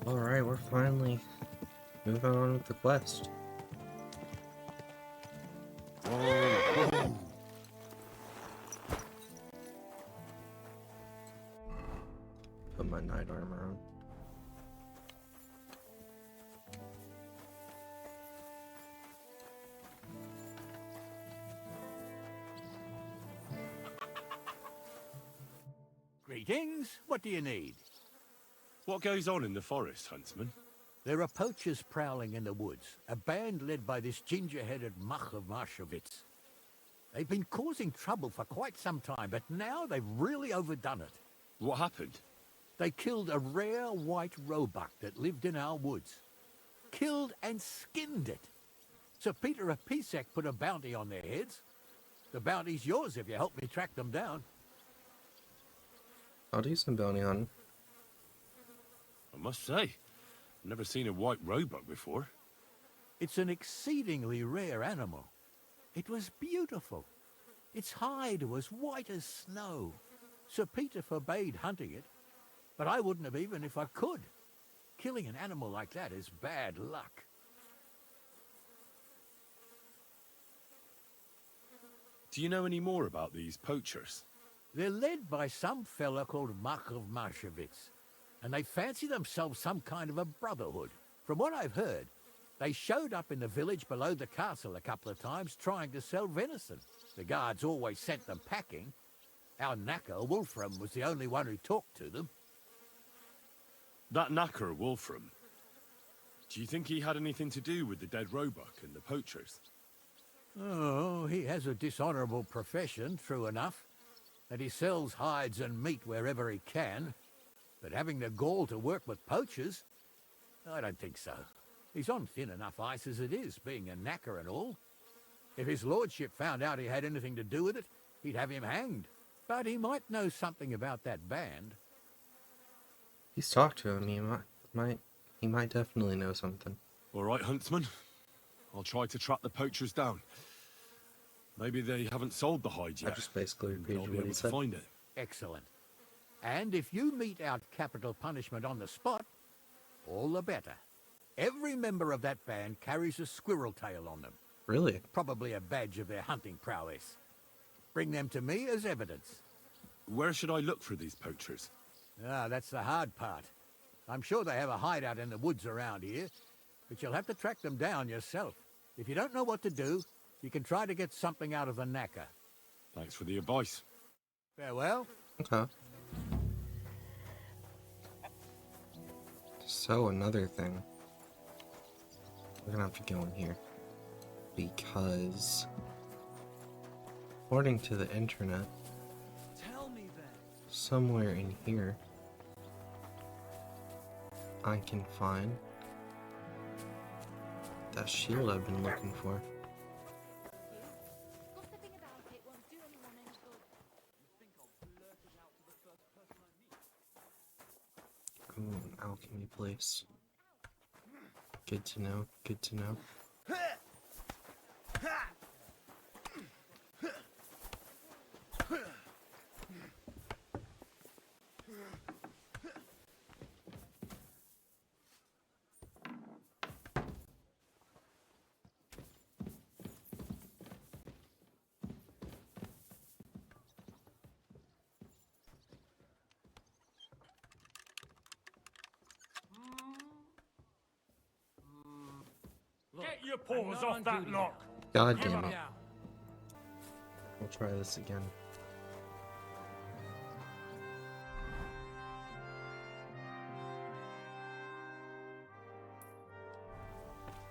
Alright, we're finally moving on with the quest. Put my knight armor on. Greetings. What do you need? What goes on in the forest, Huntsman? There are poachers prowling in the woods, a band led by this ginger-headed muck of Marshowitz. They've been causing trouble for quite some time, but now they've really overdone it. What happened? They killed a rare white roebuck that lived in our woods. Killed and skinned it. Sir Peter of Pisek put a bounty on their heads. The bounty's yours if you help me track them down. I'll do some bounty hunting. I must say, I've never seen a white roebuck before. It's an exceedingly rare animal. It was beautiful. Its hide was white as snow. Sir Peter forbade hunting it, but I wouldn't have even if I could. Killing an animal like that is bad luck. Do you know any more about these poachers? They're led by some fella called Mark of Marshowitz, and they fancy themselves some kind of a brotherhood. From what I've heard, they showed up in the village below the castle a couple of times trying to sell venison. The guards always sent them packing. Our knacker, Wolfram, was the only one who talked to them. That knacker, Wolfram. Do you think he had anything to do with the dead roebuck and the poachers? Oh, he has a dishonourable profession, true enough, and he sells hides and meat wherever he can. But having the gall to work with poachers? I don't think so. He's on thin enough ice as it is, being a knacker and all. If his lordship found out he had anything to do with it, he'd have him hanged. But he might know something about that band. He's talked to him. He might definitely know something. All right, Huntsman. I'll try to track the poachers down. Maybe they haven't sold the hide yet. I just basically and repeated I'll be what able he to said. find it. Excellent. And if you mete out capital punishment on the spot, all the better. Every member of that band carries a squirrel tail on them. Really? Probably a badge of their hunting prowess. Bring them to me as evidence. Where should I look for these poachers? Ah, that's the hard part. I'm sure they have a hideout in the woods around here, but you'll have to track them down yourself. If you don't know what to do, you can try to get something out of the knacker. Thanks for the advice. Farewell. Okay. So another thing. We're gonna have to go in here. Because according to the internet, somewhere in here I can find that shield I've been looking for. Ooh, an alchemy place. Good to know, good to know. Get your paws off that lock! God damn it. We'll try this again.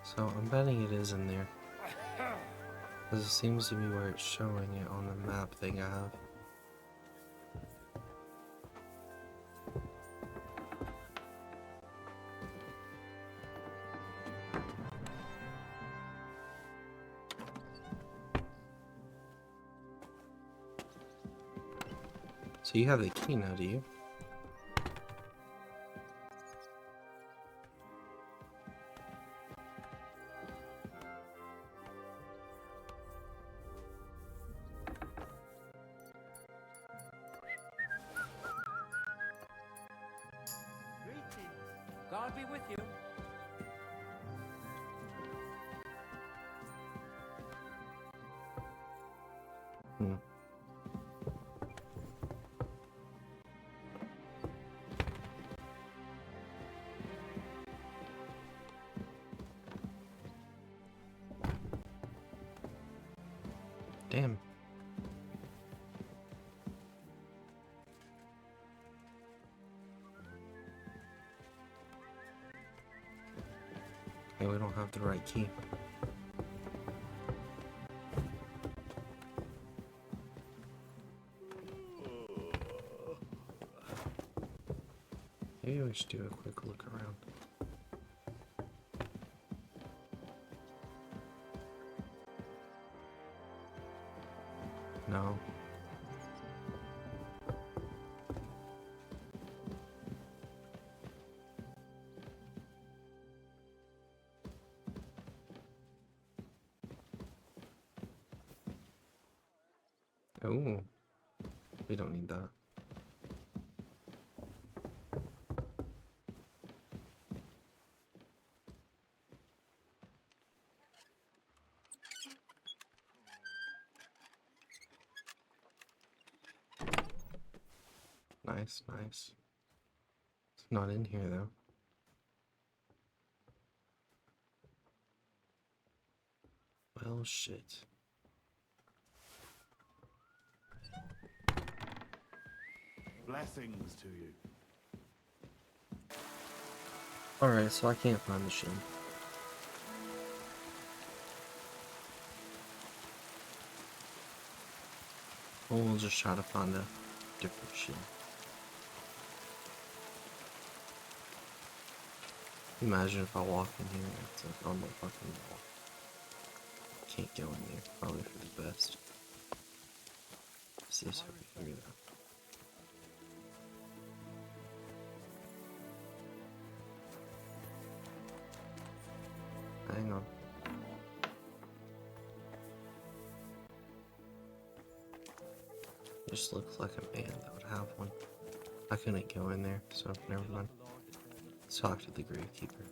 So I'm betting it is in there. Because it seems to be where it's showing it on the map thing I have. So you have the key now, do you? I'll be with you. Hmm. Damn. Hey, we don't have the right key. Maybe we should do a quick look around. No. Oh, we don't need that. Nice, nice. It's not in here though. Well, shit. Blessings to you. Alright, so I can't find the shield. Well, we'll just try to find a different shield. Imagine if I walk in here and it's a normal fucking wall. Can't go in there. Probably for the best. What's this over here though? Hang on. Just looks like a man that would have one. I couldn't go in there, so never mind. Let's talk to the gravekeeper.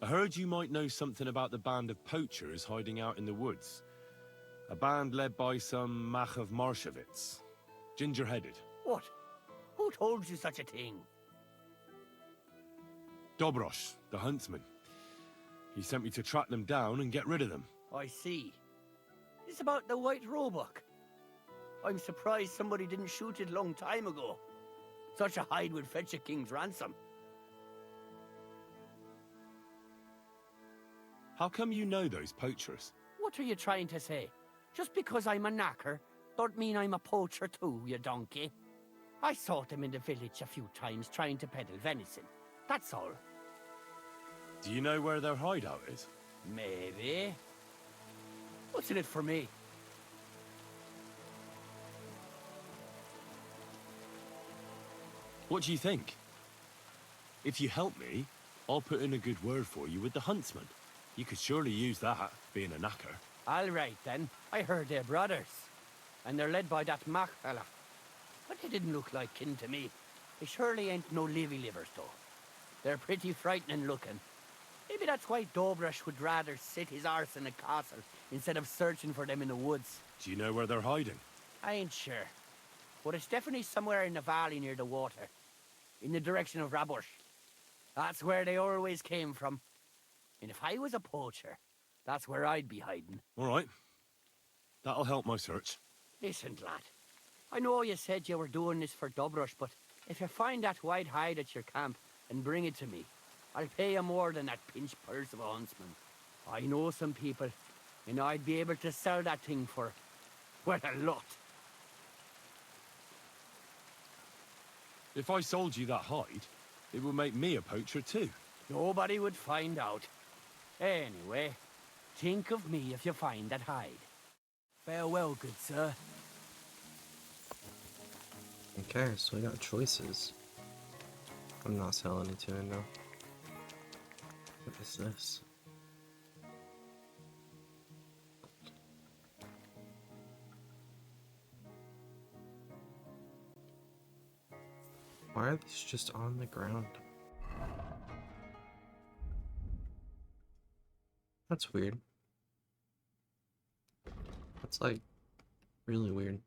I heard you might know something about the band of poachers hiding out in the woods. A band led by some Mach of Marshevitz. Ginger-headed. What? Who told you such a thing? Dobrosh, the huntsman. He sent me to track them down and get rid of them. I see. It's about the White Roebuck. I'm surprised somebody didn't shoot it long time ago. Such a hide would fetch a king's ransom. How come you know those poachers? What are you trying to say? Just because I'm a knacker, don't mean I'm a poacher too, you donkey. I saw them in the village a few times trying to peddle venison. That's all. Do you know where their hideout is? Maybe. What's in it for me? What do you think? If you help me, I'll put in a good word for you with the huntsman. You could surely use that, being a knacker. All right, then. I heard they're brothers. And they're led by that Mach fella. But they didn't look like kin to me. They surely ain't no livy livers, though. They're pretty frightening looking. Maybe that's why Dobrosh would rather sit his arse in a castle instead of searching for them in the woods. Do you know where they're hiding? I ain't sure. But it's definitely somewhere in the valley near the water. In the direction of Rabush. That's where they always came from. And if I was a poacher, that's where I'd be hiding. All right. That'll help my search. Listen, lad. I know you said you were doing this for Dobrosh, but if you find that white hide at your camp and bring it to me, I'll pay you more than that pinched purse of a huntsman. I know some people, and I'd be able to sell that thing for, well, a lot. If I sold you that hide, it would make me a poacher too. Nobody would find out. Anyway, think of me if you find that hide. Farewell, good sir. Okay, so we got choices. I'm not selling it to him though. What is this? Why are these just on the ground? That's weird. That's like really weird.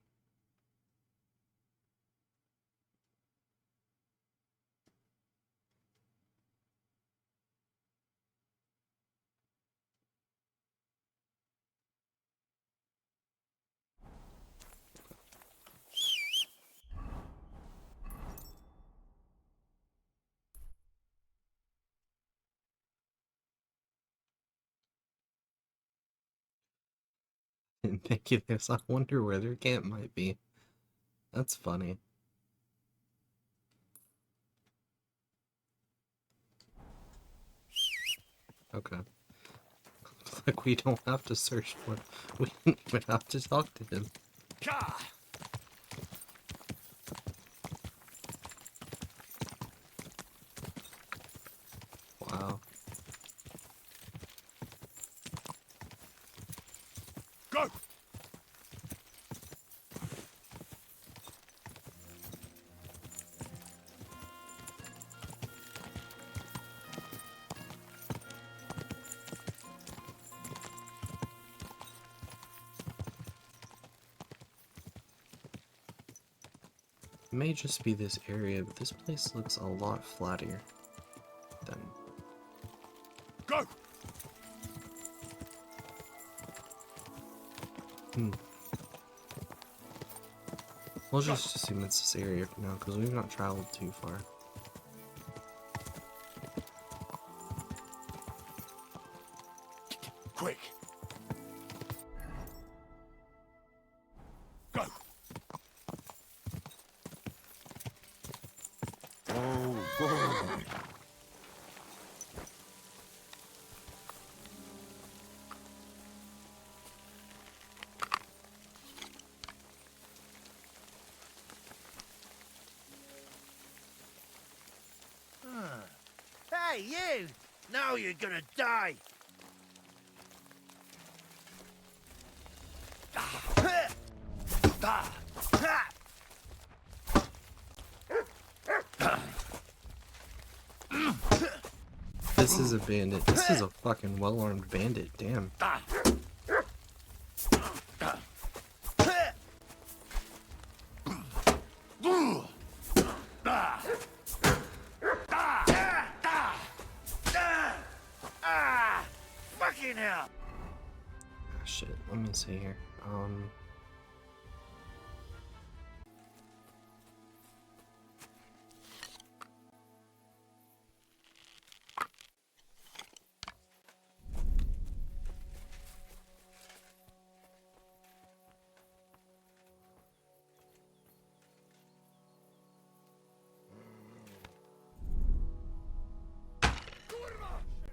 And negatives. I wonder where their camp might be. That's funny. Okay. Like we don't have to search for him. We didn't even have to talk to him. Wow. Go! It may just be this area, but this place looks a lot flatter than... Go! We'll just assume it's this area for now, because we've not traveled too far. Quick! Go! Oh, go! Hey, you! Now you're gonna die! This is a bandit. This is a fucking well-armed bandit, damn. Fucking hell! Ah, shit, let me see here.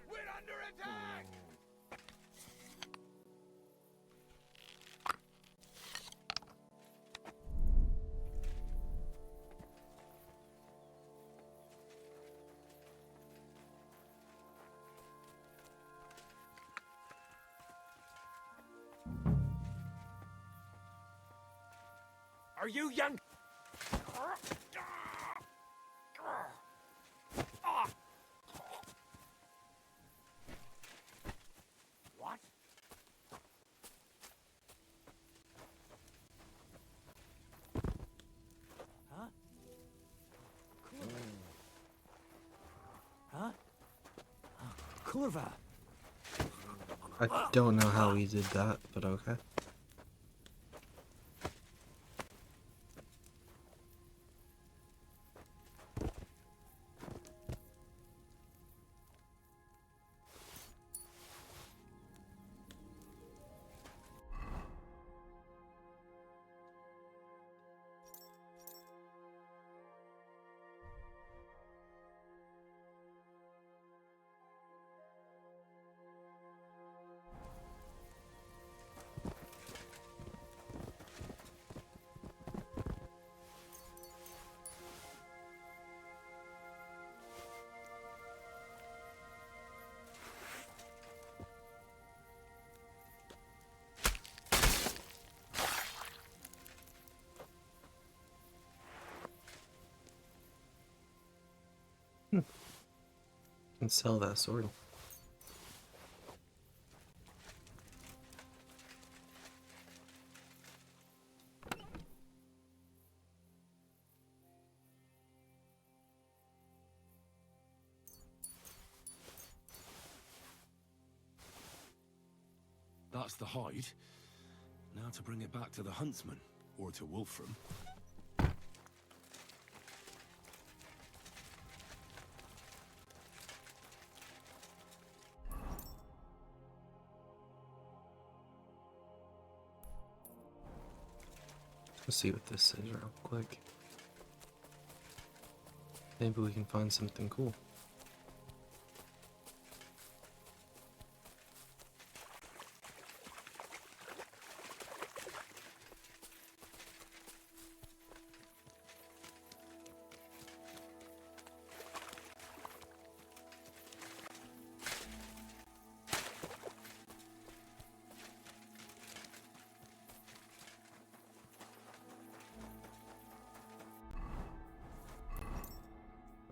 We're under attack! Are you young? What? Huh? Huh? Curva. I don't know how he did that, but okay. And sell that sword. That's the hide. Now to bring it back to the huntsman, or to Wolfram. Let's see what this is real quick. Maybe we can find something cool.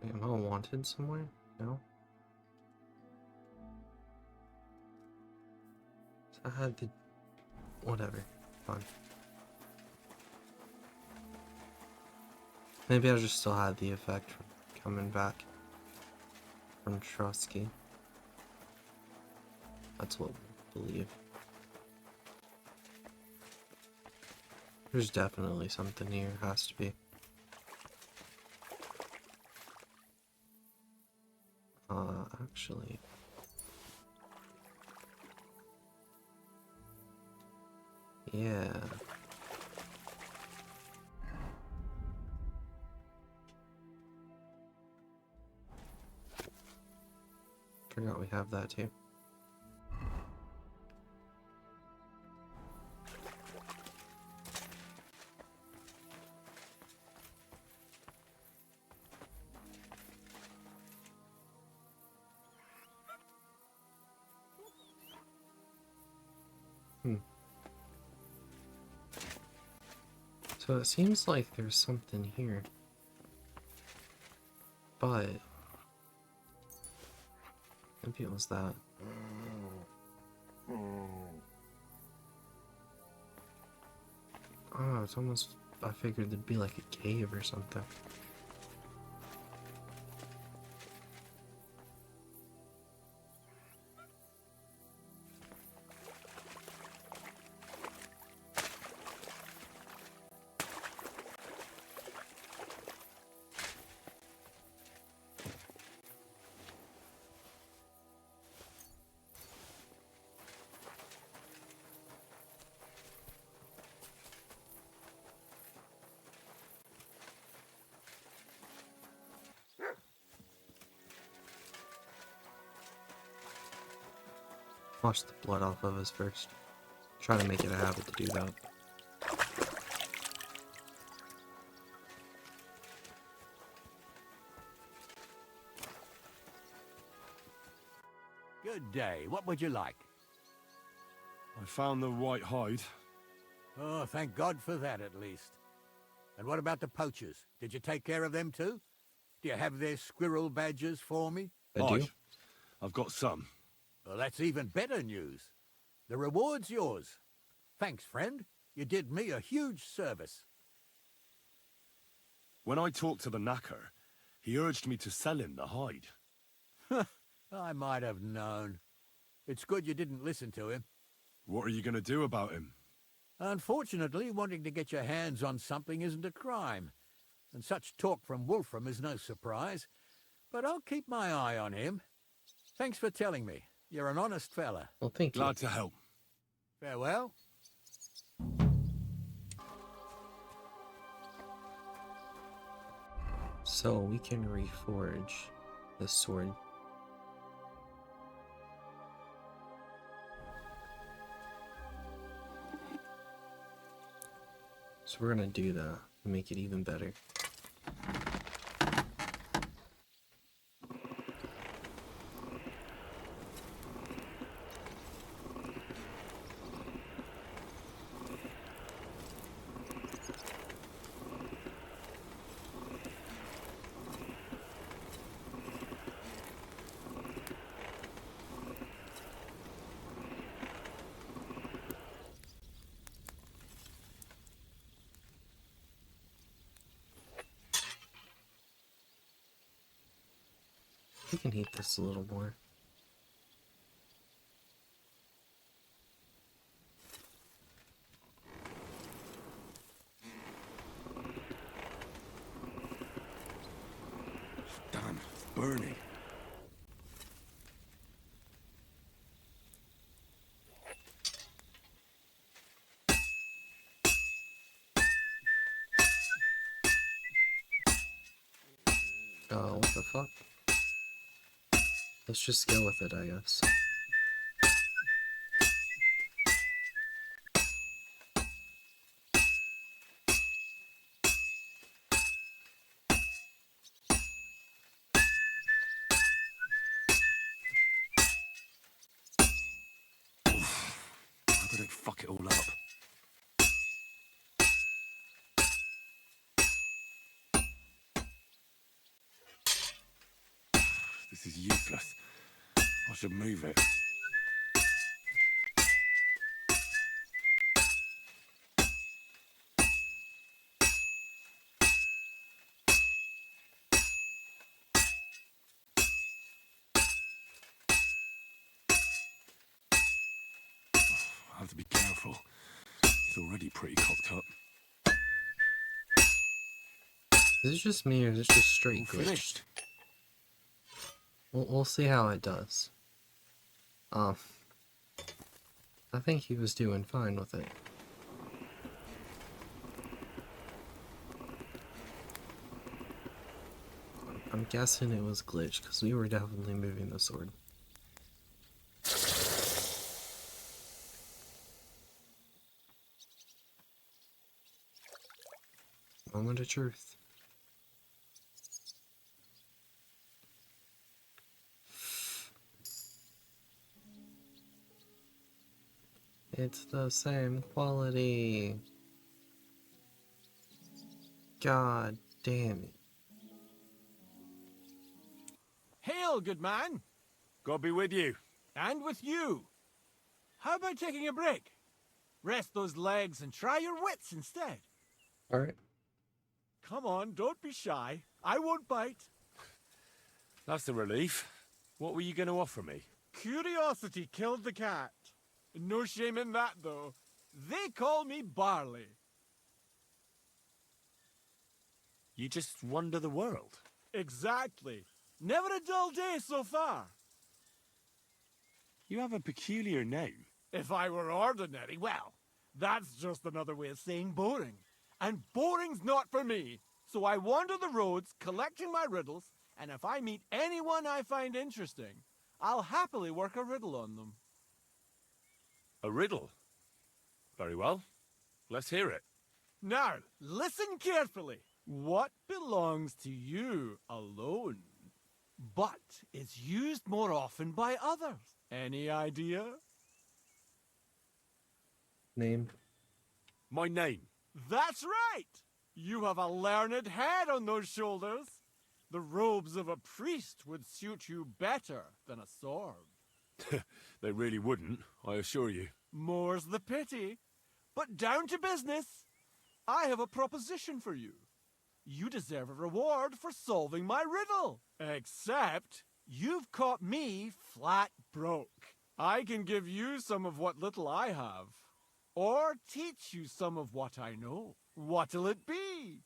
Wait, am I wanted somewhere? No? I had the... whatever. Fine. Maybe I just still had the effect from coming back from Trusky. That's what we believe. There's definitely something here, has to be. Actually... yeah. Forgot we have that too. So it seems like there's something here. But maybe it was that. Oh, it's almost... I figured there'd be like a cave or something. Wash the blood off of us first. Try to make it a habit to do that. Good day. What would you like? I found the white hide. Oh, thank God for that, at least. And what about the poachers? Did you take care of them too? Do you have their squirrel badges for me? I do? I've got some. Well, that's even better news. The reward's yours. Thanks, friend. You did me a huge service. When I talked to the knacker, he urged me to sell him the hide. I might have known. It's good you didn't listen to him. What are you going to do about him? Unfortunately, wanting to get your hands on something isn't a crime. And such talk from Wolfram is no surprise. But I'll keep my eye on him. Thanks for telling me. You're an honest fella. Well, thank you. Glad to help. Farewell. So we can reforge this sword. So we're gonna do that and make it even better. We can heat this a little more. Damn, it's burning. Oh, what the fuck? Let's just go with it, I guess. I better fuck it all up. This is useless. I should move it. I have to be careful. It's already pretty cocked up. Is it just me or is it just straight glitched? Finished. We'll see how it does. I think he was doing fine with it. I'm guessing it was glitched because we were definitely moving the sword. Moment of truth. It's the same quality. God damn it. Hail, good man! God be with you. And with you. How about taking a break? Rest those legs and try your wits instead. Alright. Come on, don't be shy. I won't bite. That's a relief. What were you going to offer me? Curiosity killed the cat. No shame in that, though. They call me Barley. You just wander the world. Exactly. Never a dull day so far. You have a peculiar name. If I were ordinary, well, that's just another way of saying boring. And boring's not for me. So I wander the roads collecting my riddles, and if I meet anyone I find interesting, I'll happily work a riddle on them. A riddle? Very well. Let's hear it. Now, listen carefully. What belongs to you alone, but is used more often by others? Any idea? Name. My name. That's right! You have a learned head on those shoulders. The robes of a priest would suit you better than a sword. They really wouldn't, I assure you. More's the pity. But down to business. I have a proposition for you. You deserve a reward for solving my riddle. Except, you've caught me flat broke. I can give you some of what little I have. Or teach you some of what I know. What'll it be?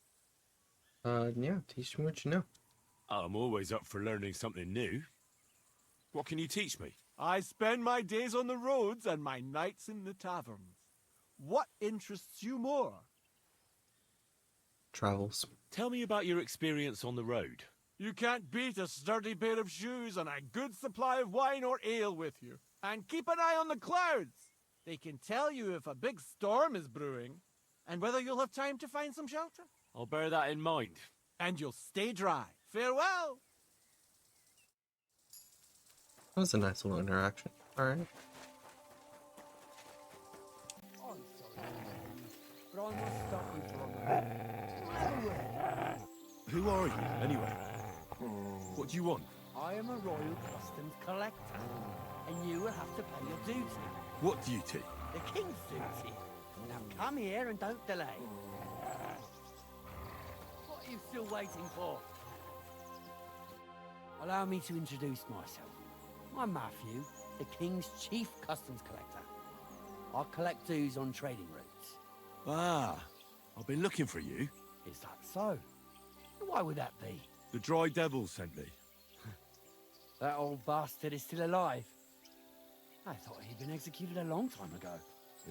Yeah, teach me what you know. I'm always up for learning something new. What can you teach me? I spend my days on the roads and my nights in the taverns. What interests you more? Travels. Tell me about your experience on the road. You can't beat a sturdy pair of shoes and a good supply of wine or ale with you. And keep an eye on the clouds. They can tell you if a big storm is brewing and whether you'll have time to find some shelter. I'll bear that in mind. And you'll stay dry. Farewell! That was a nice little interaction. Alright. But I must stop you for a moment. Who are you, anyway? What do you want? I am a royal customs collector, and you will have to pay your duty. What duty? The king's duty. Now come here and don't delay. What are you still waiting for? Allow me to introduce myself. I'm Matthew, the King's chief customs collector. I collect dues on trading routes. Ah, I've been looking for you. Is that so? Why would that be? The Dry Devil sent me. That old bastard is still alive. I thought he'd been executed a long time ago.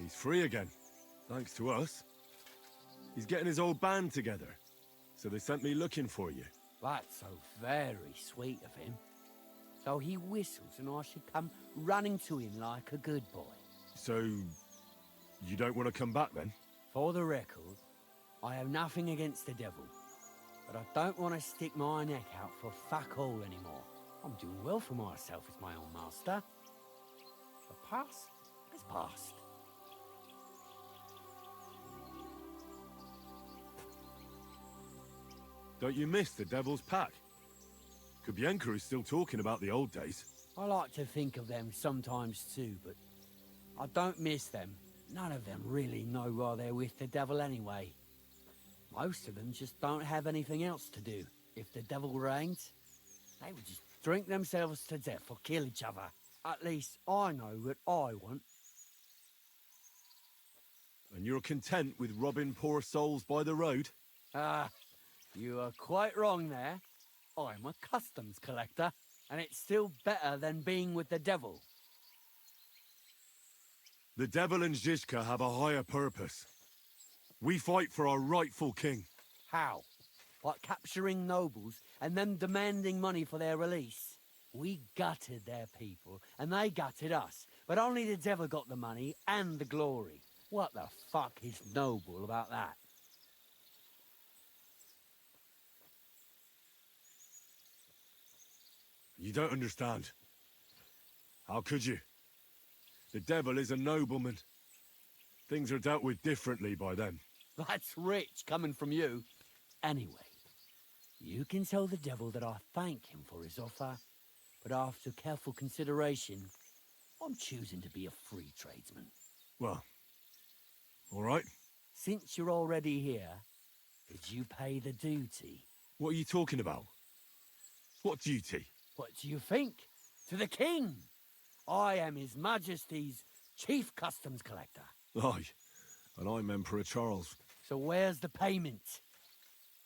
He's free again, thanks to us. He's getting his old band together, so they sent me looking for you. That's so very sweet of him. So he whistles and I should come running to him like a good boy. So, you don't want to come back then? For the record, I have nothing against the devil, but I don't want to stick my neck out for fuck all anymore. I'm doing well for myself as my own master. The past is past. Don't you miss the Devil's Pack? Kubienka is still talking about the old days. I like to think of them sometimes too, but I don't miss them. None of them really know why they're with the devil anyway. Most of them just don't have anything else to do. If the devil reigned, they would just drink themselves to death or kill each other. At least I know what I want. And you're content with robbing poor souls by the road? Ah, you are quite wrong there. I'm a customs collector, and it's still better than being with the devil. The Devil and Zizka have a higher purpose. We fight for our rightful king. How? By capturing nobles and then demanding money for their release. We gutted their people, and they gutted us. But only the devil got the money and the glory. What the fuck is noble about that? You don't understand. How could you? The devil is a nobleman. Things are dealt with differently by them. That's rich coming from you. Anyway, you can tell the devil that I thank him for his offer, but after careful consideration, I'm choosing to be a free tradesman. Well, all right. Since you're already here, did you pay the duty? What are you talking about? What duty? What do you think? To the king! I am His Majesty's chief customs collector. Aye, and I'm Emperor Charles. So where's the payment?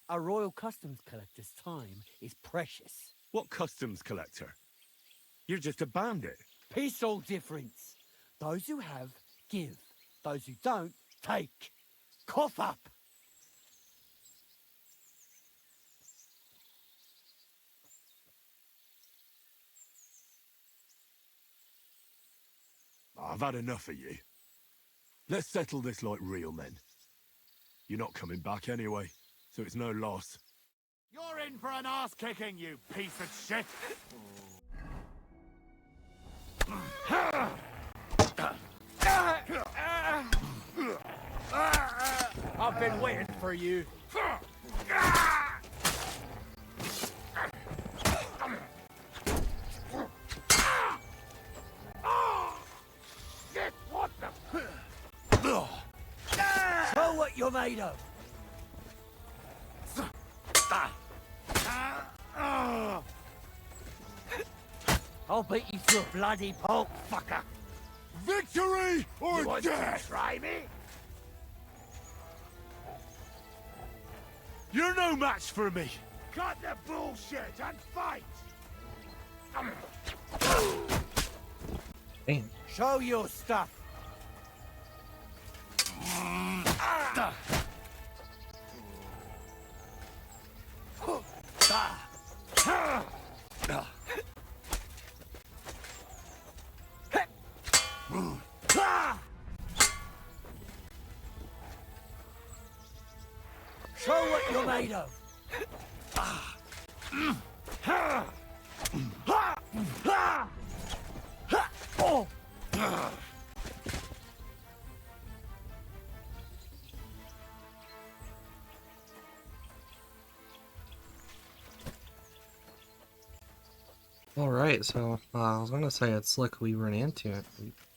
A royal customs collector's time is precious. What customs collector? You're just a bandit. Peace all difference. Those who have, give. Those who don't, take. Cough up! I've had enough of you. Let's settle this like real men. You're not coming back anyway, so it's no loss. You're in for an ass-kicking, you piece of shit! I've been waiting for you. Shit, what the... Show what you're made of. I'll beat you to a bloody pulp, fucker. Victory or You want to death! try me? You're no match for me! Cut the bullshit and fight! Damn. Show your stuff. Show what you're made of. Alright, so I was gonna say it's lucky we ran into it.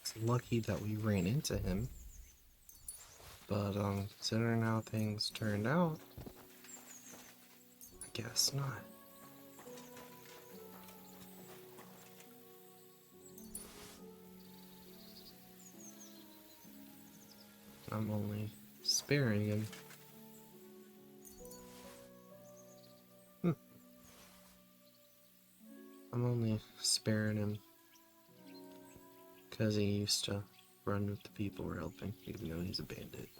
It's lucky that we ran into him. But considering how things turned out, I guess not. I'm only sparing him. I'm only sparing him because he used to run with the people we're helping, even though he's a bandit.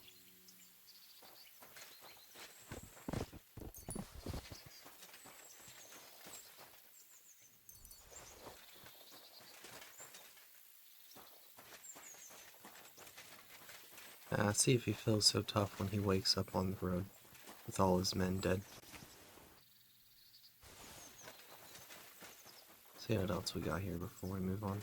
See if he feels so tough when he wakes up on the road with all his men dead. See what else we got here before we move on.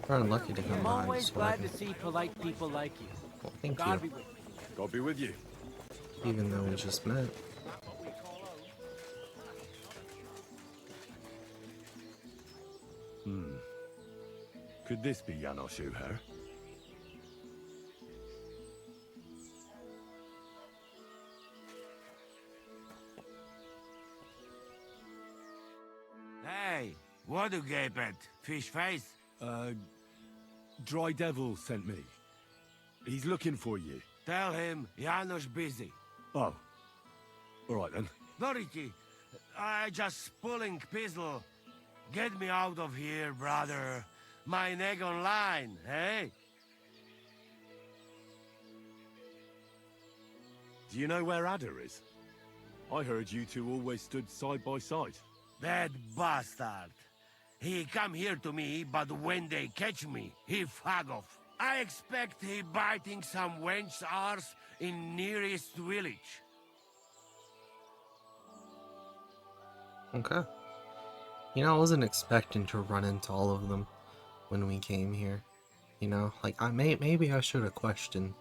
We're unlucky to come I'm by always this glad wagon. to see polite people like you. Well, thank God be you. with you. God be with you. Even though we just met. Could this be Janos Uher? Hey, what do you gape at? Fish face? Dry Devil sent me. He's looking for you. Tell him Janos busy. Oh. Alright then. Dority, I just pulling pistol. Get me out of here, brother. My neck on line, hey? Do you know where Ada is? I heard you two always stood side by side. That bastard. He come here to me, but when they catch me, he fuck off. I expect he biting some wench's arse in nearest village. Okay. You know, I wasn't expecting to run into all of them when we came here. You know, like maybe I should have questioned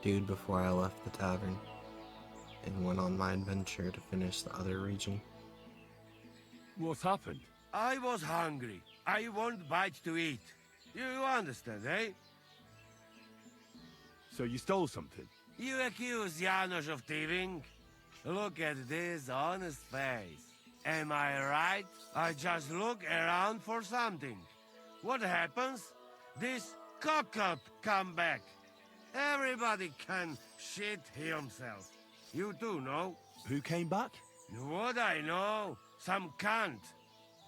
dude before I left the tavern and went on my adventure to finish the other region. What's happened? I was hungry. I want bite to eat. You understand, eh? So you stole something? You accuse Janos of thieving? Look at this honest face. Am I right? I just look around for something. What happens? This cock-up come back. Everybody can shit himself. You too, no? Who came back? What I know? Some cunt.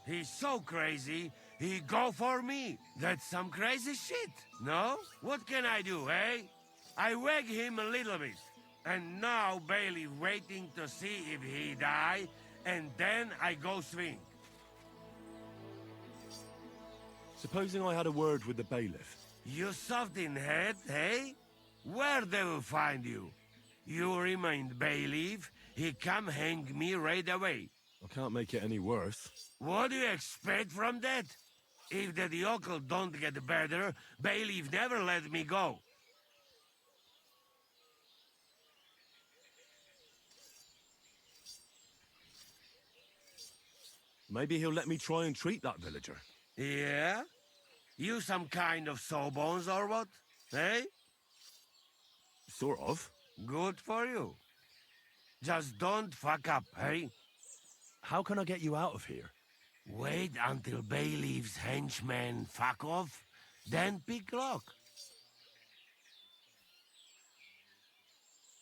He's so crazy, he go for me. That's some crazy shit, no? What can I do, eh? I wag him a little bit. And now Bailey waiting to see if he die, and then I go swing. Supposing I had a word with the bailiff. You soft in head, eh? Where they will find you? You remain bailiff, he come hang me right away. I can't make it any worse. What do you expect from that? If the yokel don't get better, bailiff never let me go. Maybe he'll let me try and treat that villager. Yeah? You some kind of sawbones or what? Eh? Sort of. Good for you. Just don't fuck up, eh? How can I get you out of here? Wait until bailiff's henchmen fuck off, then pick lock.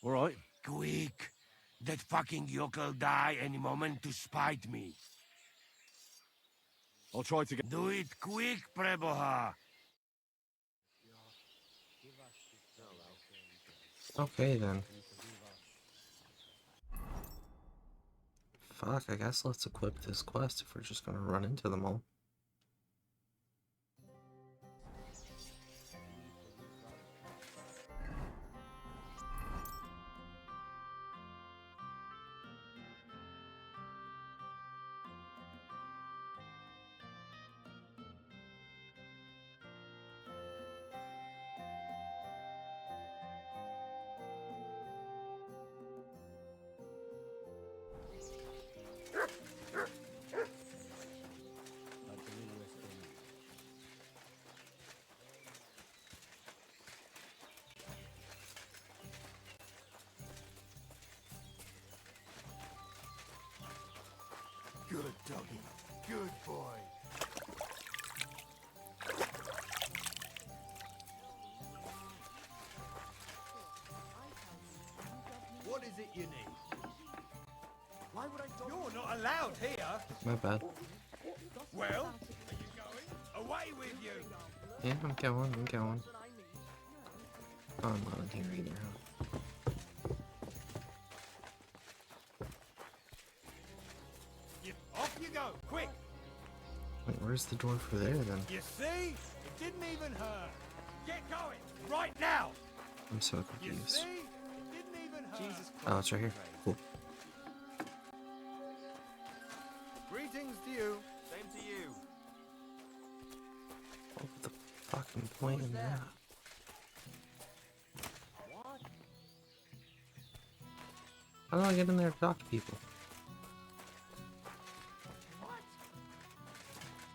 All right. Quick! That fucking yokel die any moment to spite me. I'll try to get... Do it quick, Preboha! Okay then. Fuck, I guess let's equip this quest if we're just gonna run into them all. Good doggy. Good boy. What is it you need? Why would I dog? You're not allowed here. My bad. Well, are you going? Away with you. Yeah, I'm going, I'm going. Oh, I'm not in here either, huh? Off you go, quick. Wait, where's the door for there then? You see? It didn't even hurt. Get going, right now. I'm so You confused. see? It didn't even hurt. Jesus Christ. Oh, it's right here. Cool. Greetings to you. Same to you. What's the fucking point in that? How do I get in there to talk to people?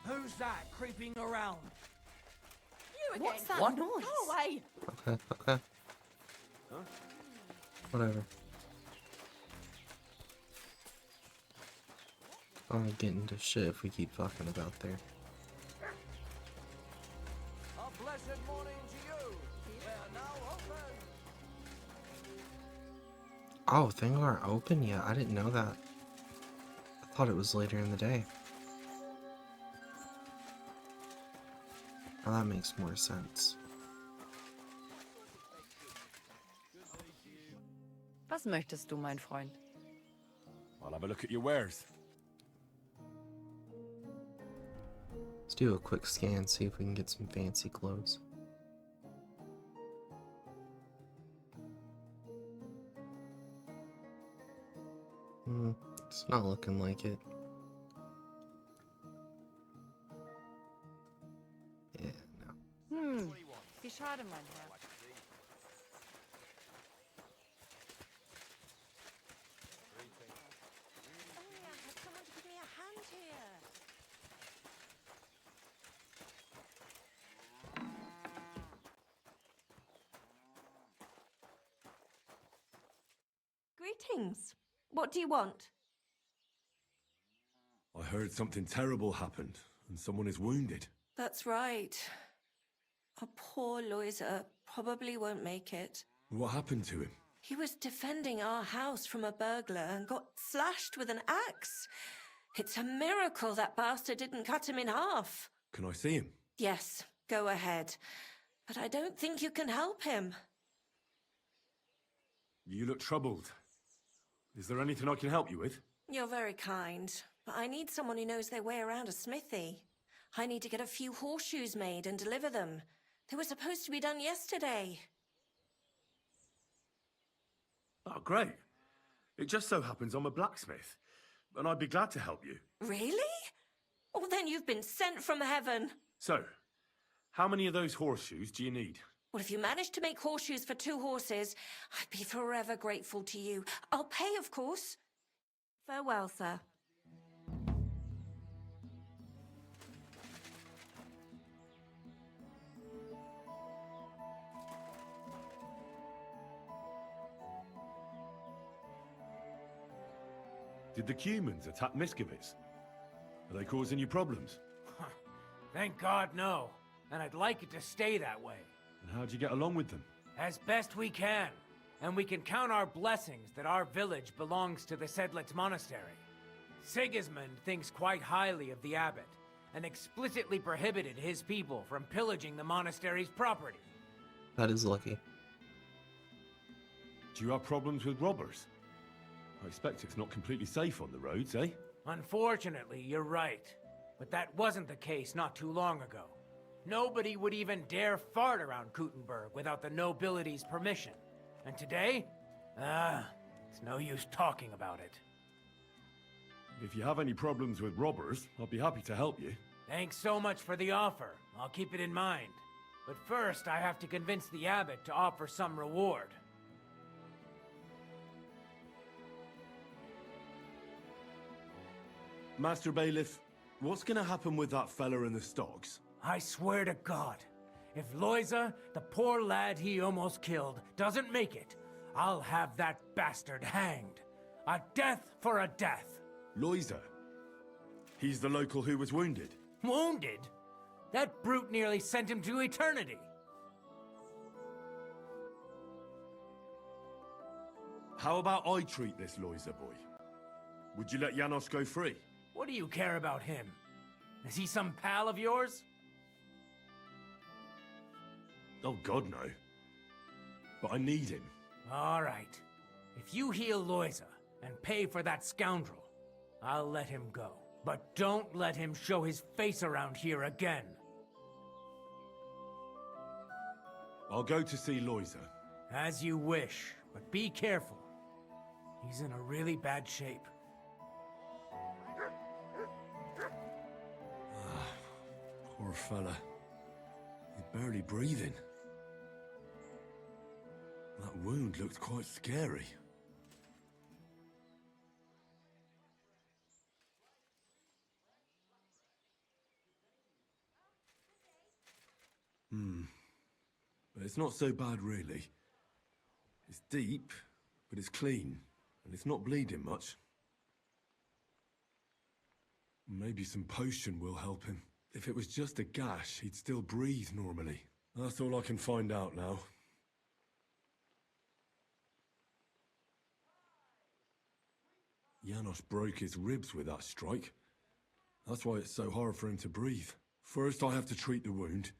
Who's that creeping around? You again. What's that What? noise? Go away. Okay, okay. Whatever. I'll get into shit if we keep talking about there. A blessed morning to you. We are now open. Oh, things aren't open yet. I didn't know that. I thought it was later in the day. Now that makes more sense. Was möchtest du, mein Freund? I'll have a look at your wares. Let's do a quick scan, see if we can get some fancy clothes. It's not looking like it. Yeah, no. Wie schade, mein Herr. Someone to give me a hand here. Greetings. What do you want? I heard something terrible happened, and someone is wounded. That's right. Our poor Loiser probably won't make it. What happened to him? He was defending our house from a burglar and got slashed with an axe. It's a miracle that bastard didn't cut him in half. Can I see him? Yes, go ahead. But I don't think you can help him. You look troubled. Is there anything I can help you with? You're very kind, but I need someone who knows their way around a smithy. I need to get a few horseshoes made and deliver them. They were supposed to be done yesterday. Oh, great. It just so happens I'm a blacksmith, and I'd be glad to help you. Really? Well, then you've been sent from heaven. So, how many of those horseshoes do you need? Well, if you manage to make horseshoes for 2 horses, I'd be forever grateful to you. I'll pay, of course. Farewell, sir. Did the humans attack Miskovitz? Are they causing you problems? Thank God, no. And I'd like it to stay that way. And how'd you get along with them? As best we can. And we can count our blessings that our village belongs to the Sedlitz Monastery. Sigismund thinks quite highly of the abbot, and explicitly prohibited his people from pillaging the monastery's property. That is lucky. Do you have problems with robbers? I expect it's not completely safe on the roads, eh? Unfortunately, you're right. But that wasn't the case not too long ago. Nobody would even dare fart around Kuttenberg without the nobility's permission. And today? It's no use talking about it. If you have any problems with robbers, I'll be happy to help you. Thanks so much for the offer. I'll keep it in mind. But first, I have to convince the abbot to offer some reward. Master Bailiff, what's gonna happen with that fella in the stocks? I swear to God, if Loiza, the poor lad he almost killed, doesn't make it, I'll have that bastard hanged. A death for a death. Loiza, He's the local who was wounded. Wounded? That brute nearly sent him to eternity. How about I treat this Loiser boy? Would you let Janos go free? What do you care about him? Is he some pal of yours? Oh God, no. But I need him. All right. If you heal Loiza and pay for that scoundrel, I'll let him go. But don't let him show his face around here again. I'll go to see Loiser. As you wish, but be careful. He's in a really bad shape. Poor fella. He's barely breathing. That wound looked quite scary. But it's not so bad, really. It's deep, but it's clean, and it's not bleeding much. Maybe some potion will help him. If it was just a gash, he'd still breathe normally. That's all I can find out now. Janos broke his ribs with that strike. That's why it's so hard for him to breathe. First I have to treat the wound,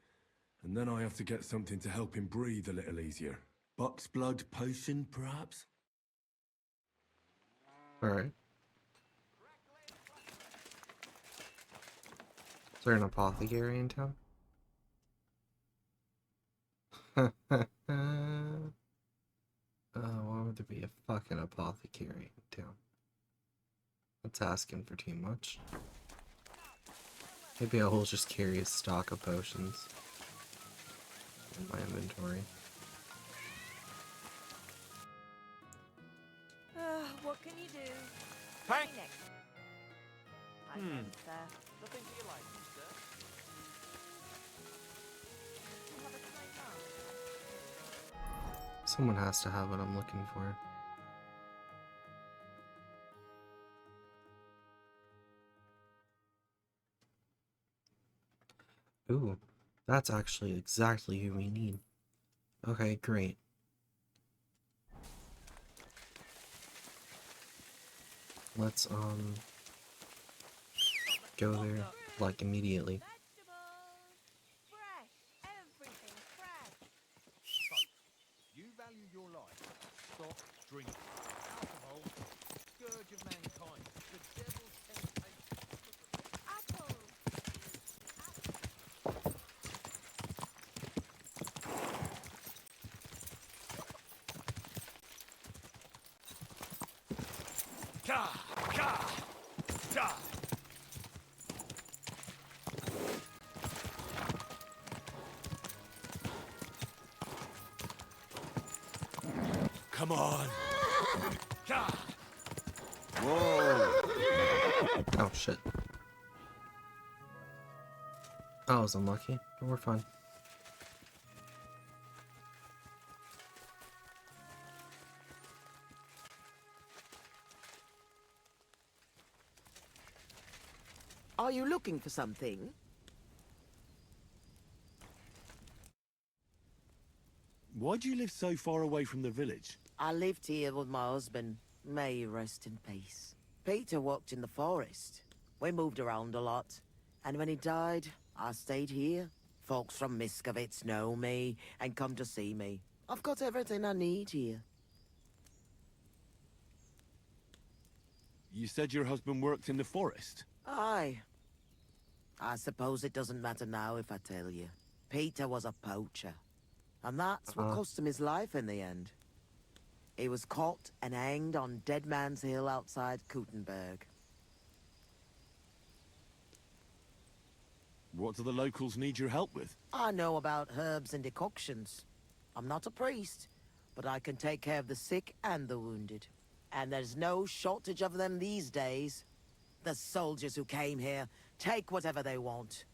and then I have to get something to help him breathe a little easier. Buck's blood potion, perhaps? Alright. Is there an apothecary in town? Why would there be a fucking apothecary in town? That's asking for too much. Maybe I will just carry a stock of potions in my inventory. What can you do? Thank- Next. I sir. Nothing to your liking, sir. You have a kind heart. Someone has to have what I'm looking for. Ooh, that's actually exactly who we need. Okay, great. Let's, go there, like, immediately. Vegetables! Fresh! Everything fresh! You value your life. Stop drinking. Alcohol, scourge of mankind. The devil's temptation. Apples! Ka! Ka! Da! Come on! Ka! Oh, shit. I was unlucky, but we're fine. Are you looking for something? Why do you live so far away from the village? I lived here with my husband. May he rest in peace. Peter worked in the forest. We moved around a lot. And when he died, I stayed here. Folks from Miskovitz know me and come to see me. I've got everything I need here. You said your husband worked in the forest? Aye. I suppose it doesn't matter now if I tell you. Peter was a poacher. And that's what cost him his life in the end. He was caught and hanged on Dead Man's Hill outside Kuttenberg. What do the locals need your help with? I know about herbs and decoctions. I'm not a priest, but I can take care of the sick and the wounded. And there's no shortage of them these days. The soldiers who came here take whatever they want.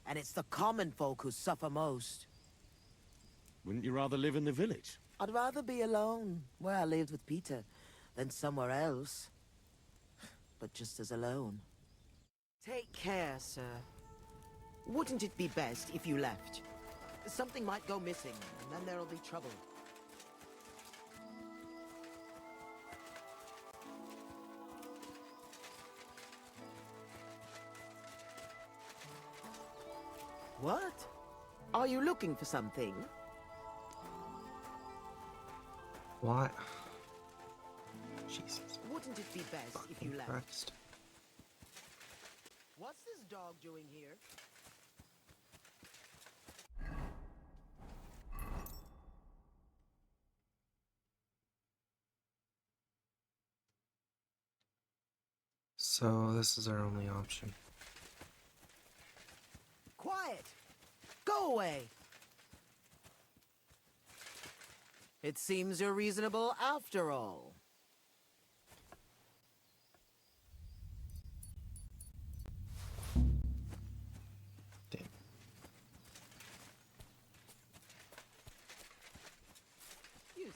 And it's the common folk who suffer most. Wouldn't you rather live in the village? I'd rather be alone, where I lived with Peter, than somewhere else. But just as alone. Take care, sir. Wouldn't it be best if you left? Something might go missing, and then there'll be trouble. What? Are you looking for something? What? Jesus Wouldn't it be best if you left? Christ. What's this dog doing here? So this is our only option. Quiet! Go away! It seems you're reasonable after all. Damn. You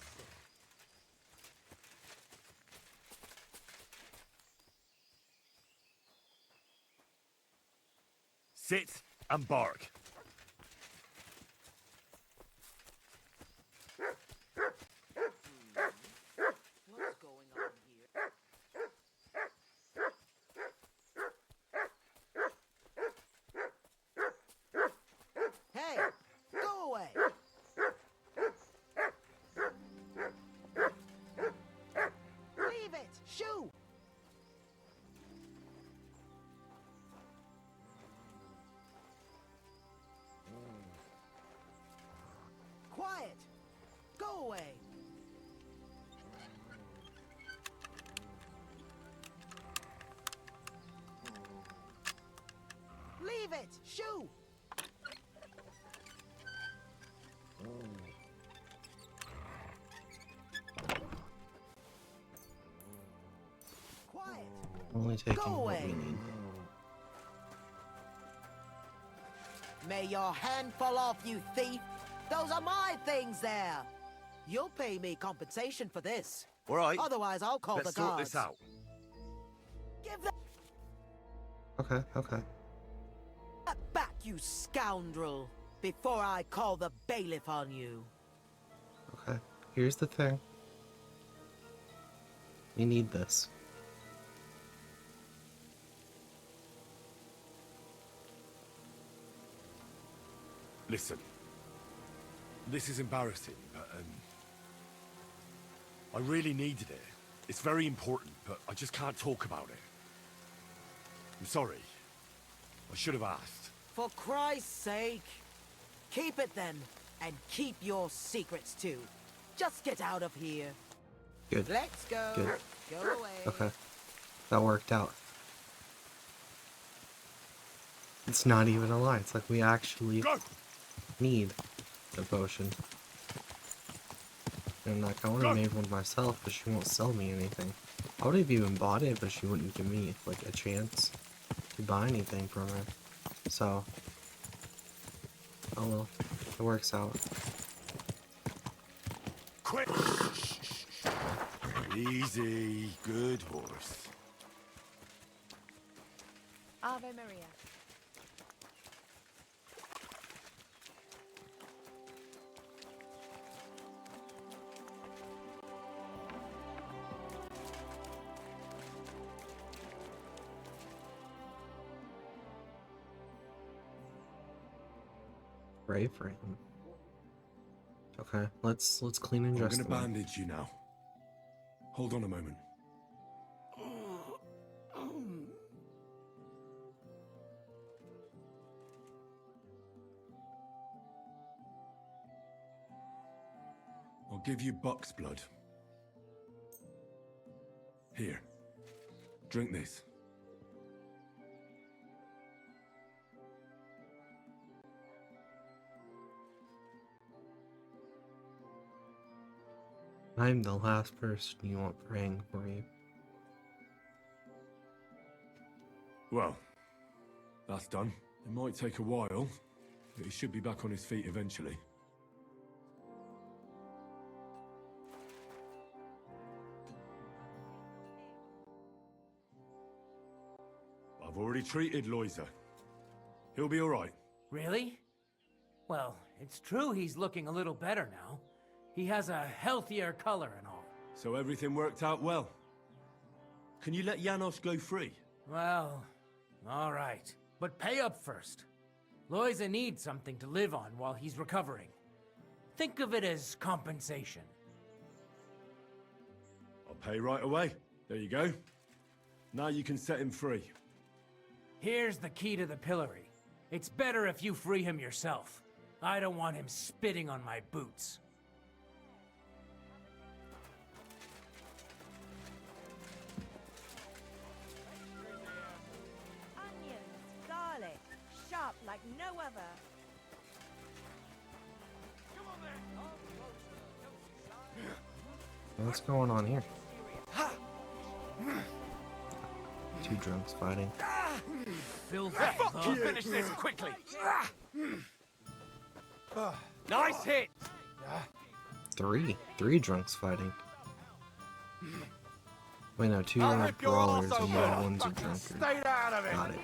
sit. Sit and bark. What's going on here? Hey! Go away! Leave it! Shoo! Quiet! Go away! Leave it! Shoo! Quiet! Only taking Go what away. we need. May your hand fall off, you thief! Those are my things there! You'll pay me compensation for this. All right. Otherwise, I'll call Let's the sort guards. this out. Give that Okay. back, you scoundrel, before I call the bailiff on you. Okay. Here's the thing. We need this. Listen. This is embarrassing, but, I really needed it. It's very important, but I just can't talk about it. I'm sorry. I should have asked. For Christ's sake, keep it then, and keep your secrets too. Just get out of here. Good. Let's go. Good. Go away. Okay. That worked out. It's not even a lie. It's like we actually Go! need the potion. And like, I would have made one myself, but she won't sell me anything. I would have even bought it, but she wouldn't give me, like, a chance to buy anything from her. So, oh well, it works out. Quick! Easy. Good horse. Ave Maria. Pray for him. Okay, let's clean and I'm dress gonna the man. bandage you now. Hold on a moment. I'll give you buck's blood. Here. Drink this. I'm the last person you want praying for you. Well, that's done. It might take a while, but he should be back on his feet eventually. I've already treated Loiser. He'll be all right. Really? Well, it's true he's looking a little better now. He has a healthier color and all. So everything worked out well. Can you let Janos go free? Well, all right. But pay up first. Loiza needs something to live on while he's recovering. Think of it as compensation. I'll pay right away. There you go. Now you can set him free. Here's the key to the pillory. It's better if you free him yourself. I don't want him spitting on my boots. Onions, garlic, sharp like no other. What's going on here? Two drunks fighting. Finish this quickly. Nice hit. Three drunks fighting. Wait, no, two are rip your brawlers arse and the open. other one's a drunkard. Stay out of it. Got it.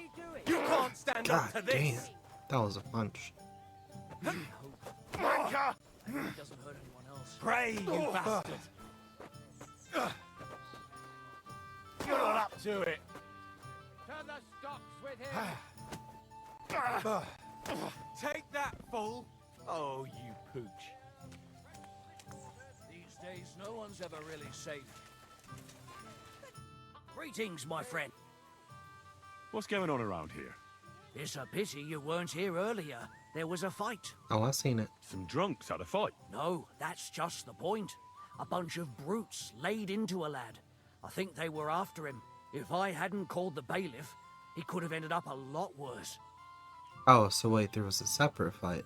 You can't stand God up to this. damn, that was a punch. Wanker! Doesn't hurt anyone else. Pray, you bastard. You're not up to it. To the stocks with him! Take that, fool. Oh, you pooch. These days, no one's ever really safe. Greetings, my friend. What's going on around here? It's a pity you weren't here earlier. There was a fight. Oh, I seen it. Some drunks had a fight. No, that's just the point. A bunch of brutes laid into a lad. I think they were after him. If I hadn't called the bailiff, he could have ended up a lot worse. Oh, so wait, there was a separate fight.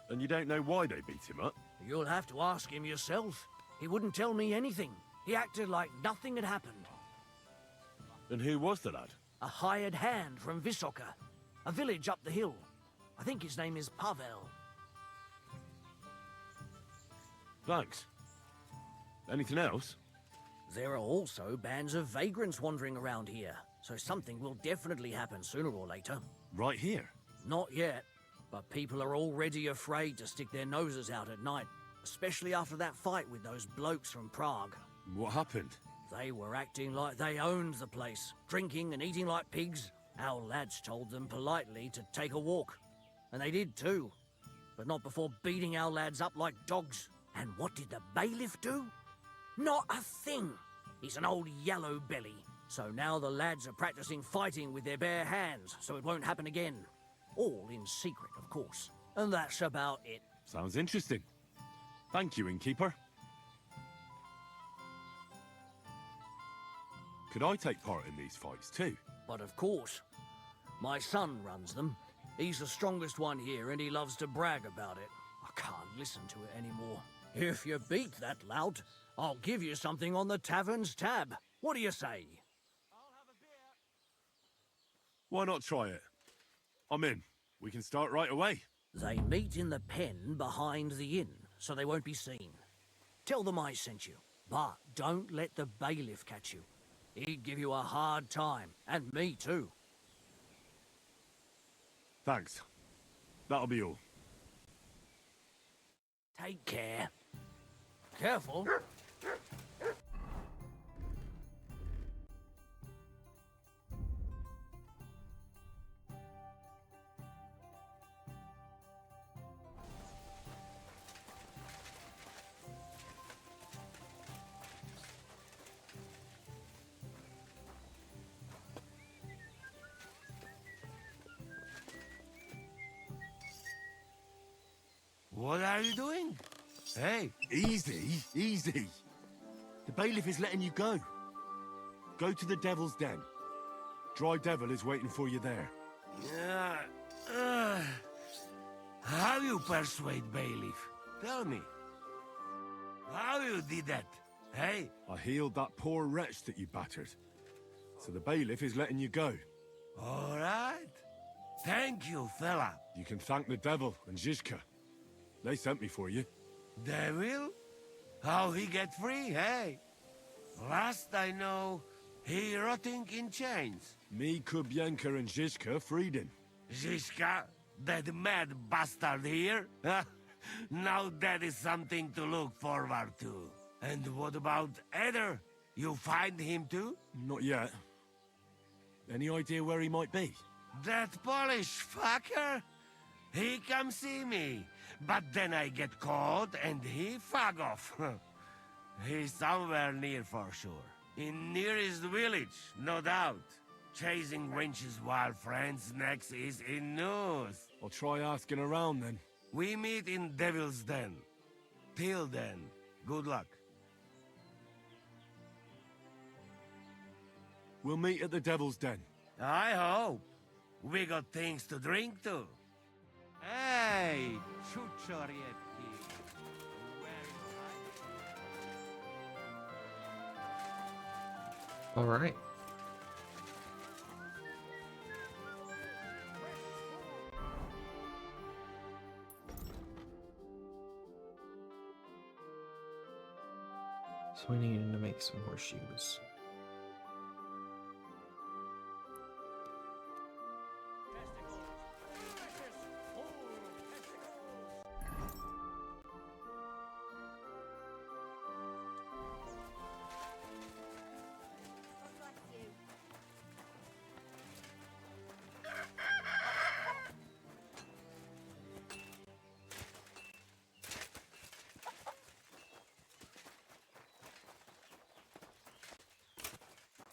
And you don't know why they beat him up? You'll have to ask him yourself. He wouldn't tell me anything. He acted like nothing had happened. And who was the lad? A hired hand from Visoka, a village up the hill. I think his name is Pavel. Thanks. Anything else? There are also bands of vagrants wandering around here, so something will definitely happen sooner or later. Right here. Not yet, but people are already afraid to stick their noses out at night, especially after that fight with those blokes from Prague. What happened? They were acting like they owned the place, drinking and eating like pigs. Our lads told them politely to take a walk, and they did too, but not before beating our lads up like dogs. And what did the bailiff do? Not a thing. He's an old yellow belly. So now the lads are practicing fighting with their bare hands, so it won't happen again. All in secret, of course. And that's about it. Sounds interesting. Thank you, innkeeper. Could I take part in these fights too? But of course, my son runs them. He's the strongest one here, and he loves to brag about it. I can't listen to it anymore. If you beat that lout, I'll give you something on the tavern's tab. What do you say? Why not try it? I'm in. We can start right away. They meet in the pen behind the inn, so they won't be seen. Tell them I sent you, but don't let the bailiff catch you. He'd give you a hard time, and me too. Thanks. That'll be all. Take care. Careful. What are you doing? Hey, Easy, easy. The bailiff is letting you go. Go to the Devil's Den. Dry Devil is waiting for you there. how you persuade bailiff? Tell me. How you did that? Hey? I healed that poor wretch that you battered. So the bailiff is letting you go. All right. Thank you, fella. You can thank the devil and Zizka. They sent me for you. Devil? How he get free, hey? Last I know, He rotting in chains. Me, Kubyanka, and Zizka freed him. Zizka, that mad bastard here? Now that is something to look forward to. And what about Eder? You find him too? Not yet. Any idea where he might be? That Polish fucker? He come see me, but then I get caught and he fuck off. He's somewhere near for sure. In nearest village, no doubt. Chasing wenches while friends next is in news. I'll try asking around then. We meet in Devil's Den. Till then, good luck. We'll meet at the Devil's Den. I hope. We got things to drink to. Hey, Chuchorietti. All right. So we need to make some more shoes.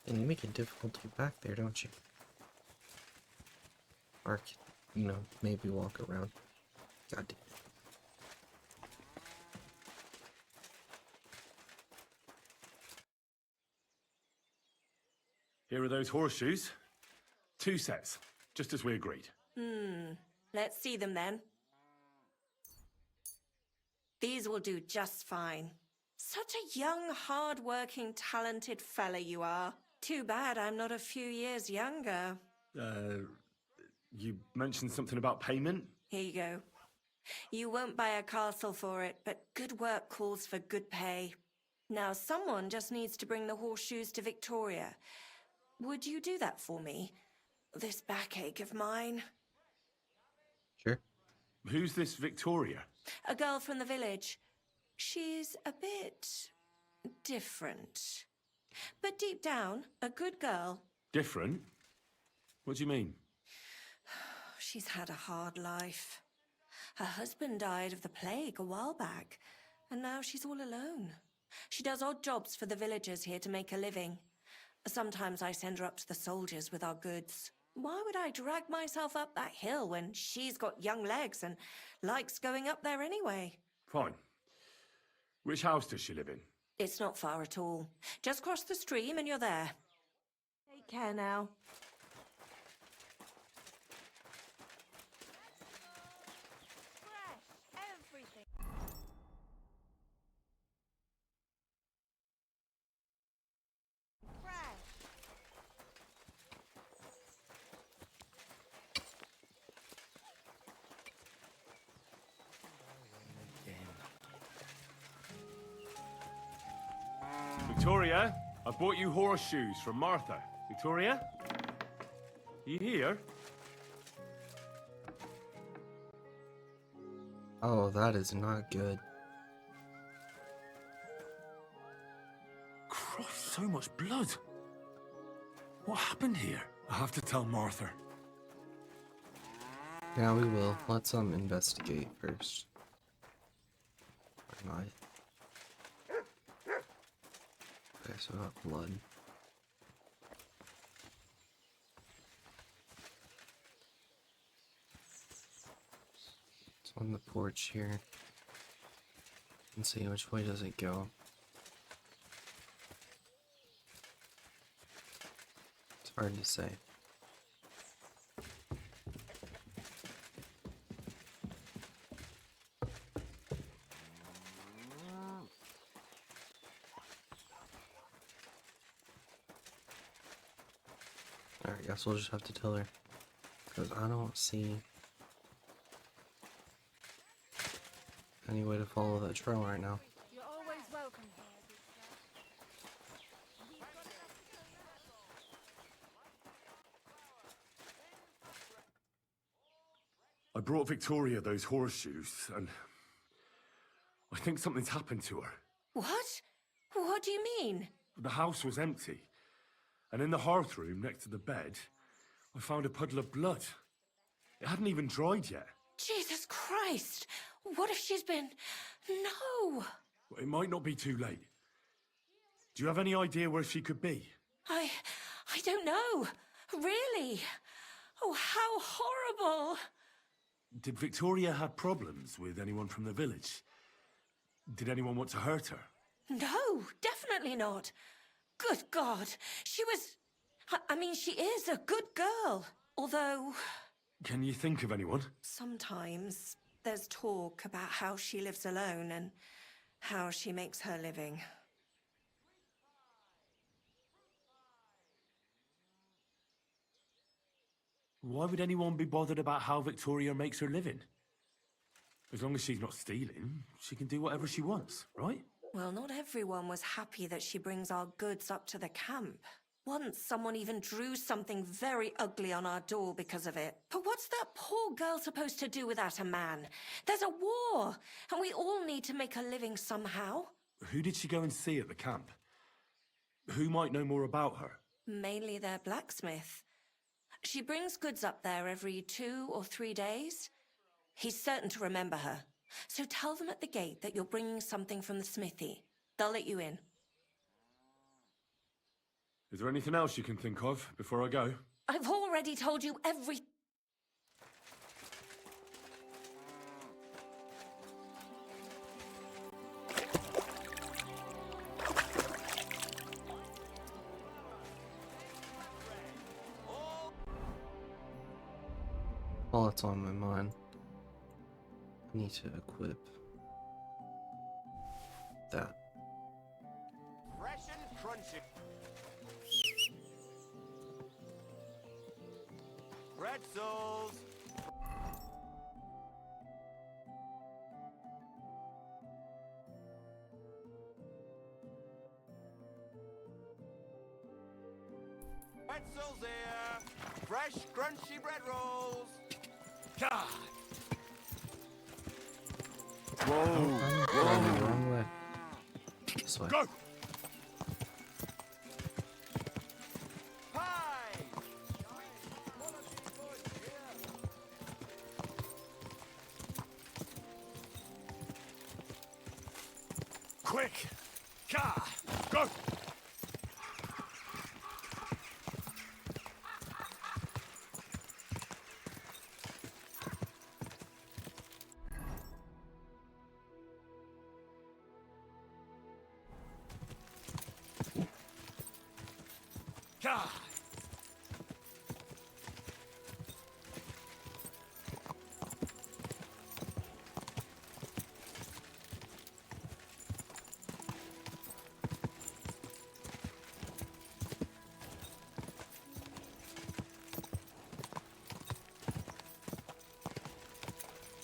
And you make it difficult to get back there, don't you? Or, you know, maybe walk around. God damn it. Here are those horseshoes. 2 sets, just as we agreed. Let's see them then. These will do just fine. Such a young, hard-working, talented fella you are. Too bad I'm not a few years younger. You mentioned something about payment? Here you go. You won't buy a castle for it, but good work calls for good pay. Now, someone just needs to bring the horseshoes to Victoria. Would you do that for me? This backache of mine. Sure. Who's this Victoria? A girl from the village. She's a bit different. But deep down, a good girl. Different? What do you mean? She's had a hard life. Her husband died of the plague a while back, and now she's all alone. She does odd jobs for the villagers here to make a living. Sometimes I send her up to the soldiers with our goods. Why would I drag myself up that hill when she's got young legs and likes going up there anyway? Fine. Which house does she live in? It's not far at all. Just cross the stream and you're there. Take care now. Fresh, everything. Fresh. Victoria, I bought you horseshoes from Martha. Victoria? You here? Oh, that is not good. Christ, so much blood. What happened here? I have to tell Martha. Yeah, we will. Let's investigate first. Where am I? Okay, so we got blood. It's on the porch here. Let's see, which way does it go? It's hard to say. Alright, guess we'll just have to tell her. Because I don't see any way to follow that trail right now. You're always welcome here, I brought Victoria those horseshoes, and I think something's happened to her. What? What do you mean? The house was empty, and in the hearth room next to the bed, I found a puddle of blood. It hadn't even dried yet. Jesus Christ! What if she's been... No! It might not be too late. Do you have any idea where she could be? I don't know. Really. Oh, how horrible! Did Victoria have problems with anyone from the village? Did anyone want to hurt her? No, definitely not. Good God. She was... I mean, she is a good girl. Although... Can you think of anyone? Sometimes there's talk about how she lives alone and how she makes her living. Why would anyone be bothered about how Victoria makes her living? As long as she's not stealing, she can do whatever she wants, right? Well, not everyone was happy that she brings our goods up to the camp. Once, someone even drew something very ugly on our door because of it. But what's that poor girl supposed to do without a man? There's a war, and we all need to make a living somehow. Who did she go and see at the camp? Who might know more about her? Mainly their blacksmith. She brings goods up there every 2 or 3 days. He's certain to remember her. So tell them at the gate that you're bringing something from the smithy. They'll let you in. Is there anything else you can think of before I go? I've already told you every... While it's on my mind, I need to equip that. Fresh and crunchy. Pretzels. Pretzels here. Fresh, crunchy bread rolls. God. I'm going the wrong way. This way. Go! Pie. Quick! Car! Go! Car!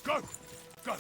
Go! Go!